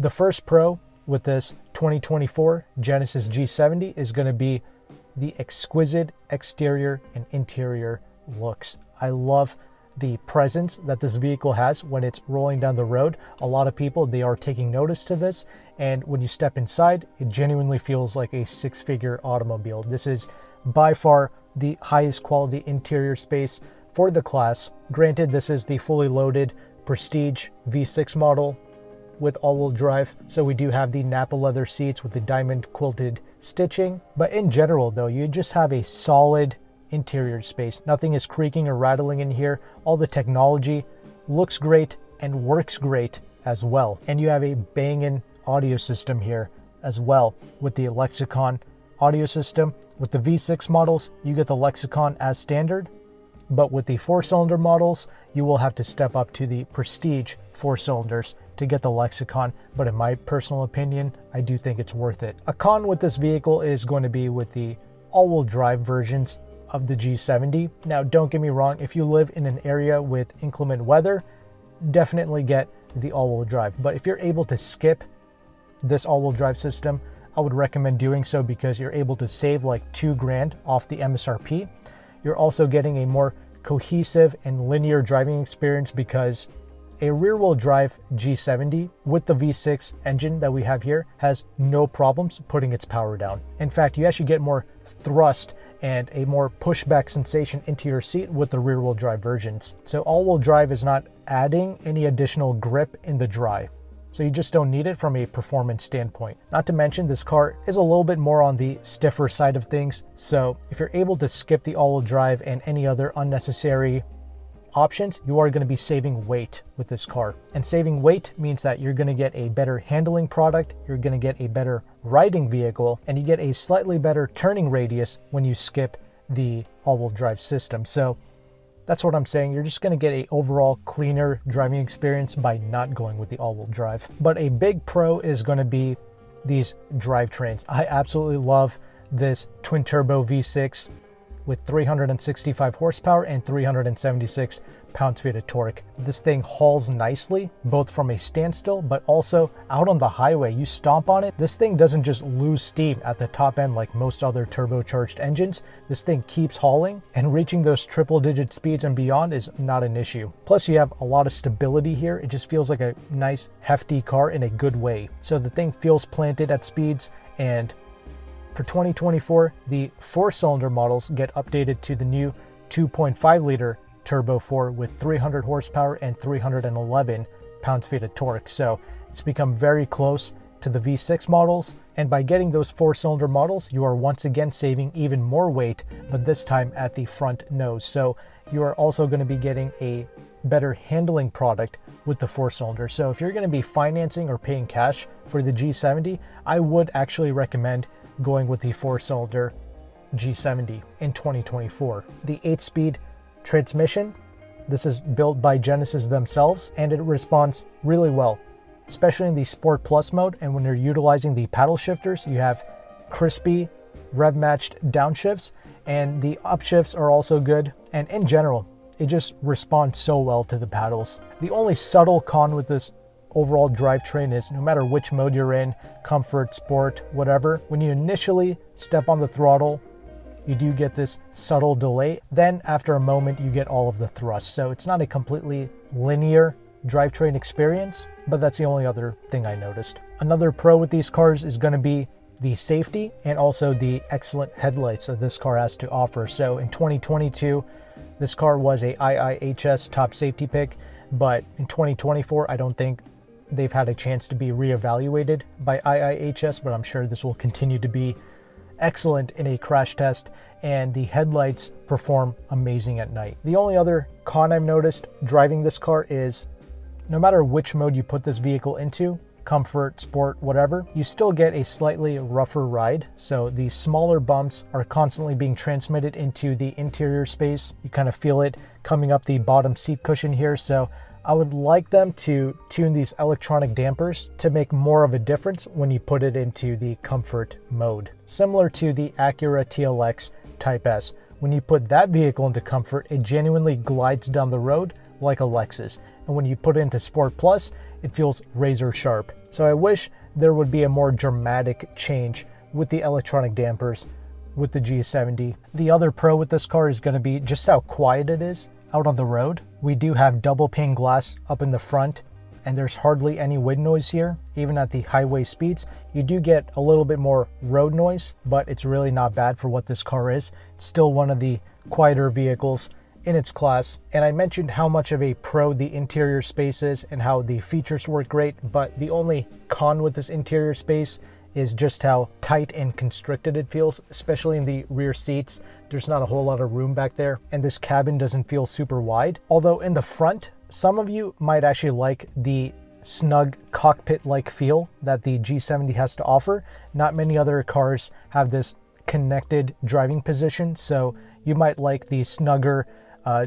The first pro with this 2024 Genesis G70 is going to be the exquisite exterior and interior looks. I love the presence that this vehicle has when it's rolling down the road. A lot of people, they are taking notice to this, and when you step inside, it genuinely feels like a six-figure automobile. This is by far the highest quality interior space for the class. Granted, this is the fully loaded Prestige V6 model with all-wheel drive, so we do have the Napa leather seats with the diamond quilted stitching, but in general though, you just have a solid interior space. Nothing is creaking or rattling in here. All the technology looks great and works great as well. And you have a banging audio system here as well with the Lexicon audio system. With the V6 models, you get the Lexicon as standard, but with the 4-cylinder models, you will have to step up to the Prestige 4 cylinders to get the Lexicon, but in my personal opinion, I do think it's worth it. A con with this vehicle is going to be with the all-wheel drive versions of the G70. Now, don't get me wrong, if you live in an area with inclement weather, definitely get the all-wheel drive. But if you're able to skip this all-wheel drive system, I would recommend doing so because you're able to save like $2,000 off the MSRP. You're also getting a more cohesive and linear driving experience because a rear-wheel drive G70 with the V6 engine that we have here has no problems putting its power down. In fact, you actually get more thrust and a more pushback sensation into your seat with the rear-wheel drive versions. So all-wheel drive is not adding any additional grip in the dry. So you just don't need it from a performance standpoint. Not to mention, this car is a little bit more on the stiffer side of things. So if you're able to skip the all-wheel drive and any other unnecessary options, you are going to be saving weight with this car. And saving weight means that you're going to get a better handling product, you're going to get a better riding vehicle, and you get a slightly better turning radius when you skip the all-wheel drive system. So that's what I'm saying. You're just going to get an overall cleaner driving experience by not going with the all-wheel drive. But a big pro is going to be these drivetrains. I absolutely love this twin-turbo V6 with 365 horsepower and 376 pounds-feet of torque. This thing hauls nicely, both from a standstill, but also out on the highway. You stomp on it, this thing doesn't just lose steam at the top end like most other turbocharged engines. This thing keeps hauling, and reaching those triple-digit speeds and beyond is not an issue. Plus, you have a lot of stability here. It just feels like a nice, hefty car in a good way. So the thing feels planted at speeds, and for 2024, the 4-cylinder models get updated to the new 2.5-liter Turbo 4 with 300 horsepower and 311 pounds-feet of torque. So it's become very close to the V6 models. And by getting those 4-cylinder models, you are once again saving even more weight, but this time at the front nose. So you are also going to be getting a better handling product with the 4-cylinder. So if you're going to be financing or paying cash for the G70, I would actually recommend going with the 4-cylinder G70 in 2024. The 8-speed transmission, this is built by Genesis themselves, and it responds really well, especially in the Sport Plus mode. And when you're utilizing the paddle shifters, you have crispy rev matched downshifts, and the upshifts are also good. And in general, it just responds so well to the paddles. The only subtle con with this overall drivetrain is no matter which mode you're in, comfort, sport, whatever, when you initially step on the throttle, you do get this subtle delay. Then after a moment, you get all of the thrust. So it's not a completely linear drivetrain experience, but that's the only other thing I noticed. Another pro with these cars is going to be the safety and also the excellent headlights that this car has to offer. So in 2022, this car was a IIHS top safety pick, but in 2024, I don't think they've had a chance to be reevaluated by IIHS, but I'm sure this will continue to be excellent in a crash test, and the headlights perform amazing at night. The only other con I've noticed driving this car is no matter which mode you put this vehicle into, comfort, sport, whatever, you still get a slightly rougher ride. So these smaller bumps are constantly being transmitted into the interior space. You kind of feel it coming up the bottom seat cushion here. So I would like them to tune these electronic dampers to make more of a difference when you put it into the comfort mode. Similar to the Acura TLX Type S. When you put that vehicle into comfort, it genuinely glides down the road like a Lexus. and when you put it into Sport Plus, it feels razor sharp. So I wish there would be a more dramatic change with the electronic dampers with the G70. The other pro with this car is going to be just how quiet it is out on the road. We do have double pane glass up in the front, and there's hardly any wind noise here. Even at the highway speeds, you do get a little bit more road noise, but it's really not bad for what this car is. It's still one of the quieter vehicles in its class. And I mentioned how much of a pro the interior space is and how the features work great, but the only con with this interior space is just how tight and constricted it feels, especially in the rear seats. There's not a whole lot of room back there, and this cabin doesn't feel super wide. Although in the front, some of you might actually like the snug cockpit-like feel that the G70 has to offer. Not many other cars have this connected driving position, so you might like the snugger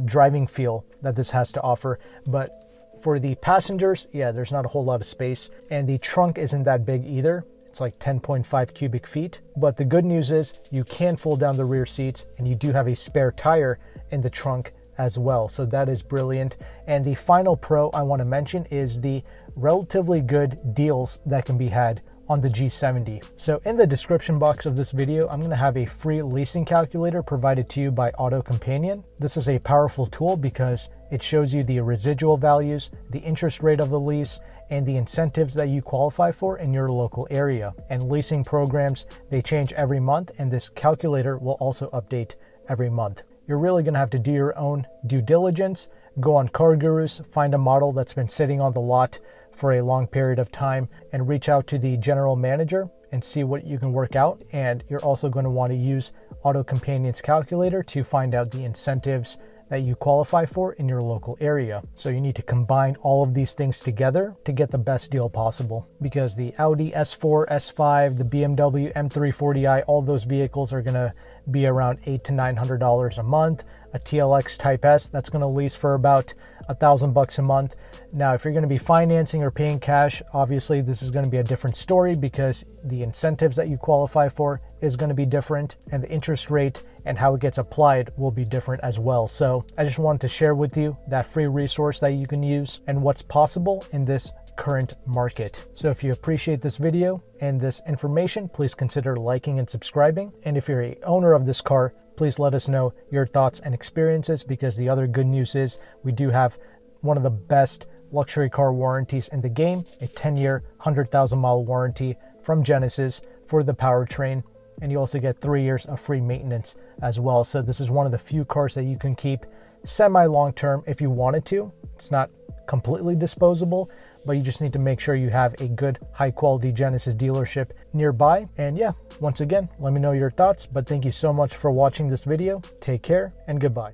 driving feel that this has to offer. But for the passengers, yeah, there's not a whole lot of space, and the trunk isn't that big either. It's like 10.5 cubic feet. But the good news is you can fold down the rear seats, and you do have a spare tire in the trunk as well. So that is brilliant. And the final pro I want to mention is the relatively good deals that can be had on the G70. So in the description box of this video, I'm going to have a free leasing calculator provided to you by AutoCompanion. This is a powerful tool because it shows you the residual values, the interest rate of the lease, and the incentives that you qualify for in your local area. And leasing programs, they change every month, and this calculator will also update every month. You're really going to have to do your own due diligence, go on Car Gurus, find a model that's been sitting on the lot for a long period of time, and reach out to the general manager and see what you can work out. And you're also going to want to use AutoCompanion's calculator to find out the incentives that you qualify for in your local area. So you need to combine all of these things together to get the best deal possible, because the Audi S4, S5, the BMW M340i, all those vehicles are going to be around $800 to $900 a month. A TLX Type S, that's going to lease for about $1,000 a month. Now, if you're going to be financing or paying cash, obviously this is going to be a different story, because the incentives that you qualify for is going to be different, and the interest rate and how it gets applied will be different as well. So I just wanted to share with you that free resource that you can use and what's possible in this current market. So if you appreciate this video and this information, please consider liking and subscribing. And if you're an owner of this car, please let us know your thoughts and experiences, because the other good news is we do have one of the best luxury car warranties in the game, a 10-year, 100,000-mile warranty from Genesis for the Powertrain. And you also get 3 years of free maintenance as well. So this is one of the few cars that you can keep semi-long term if you wanted to. It's not completely disposable, but you just need to make sure you have a good, high-quality Genesis dealership nearby. And yeah, once again, let me know your thoughts. But thank you so much for watching this video. Take care and goodbye.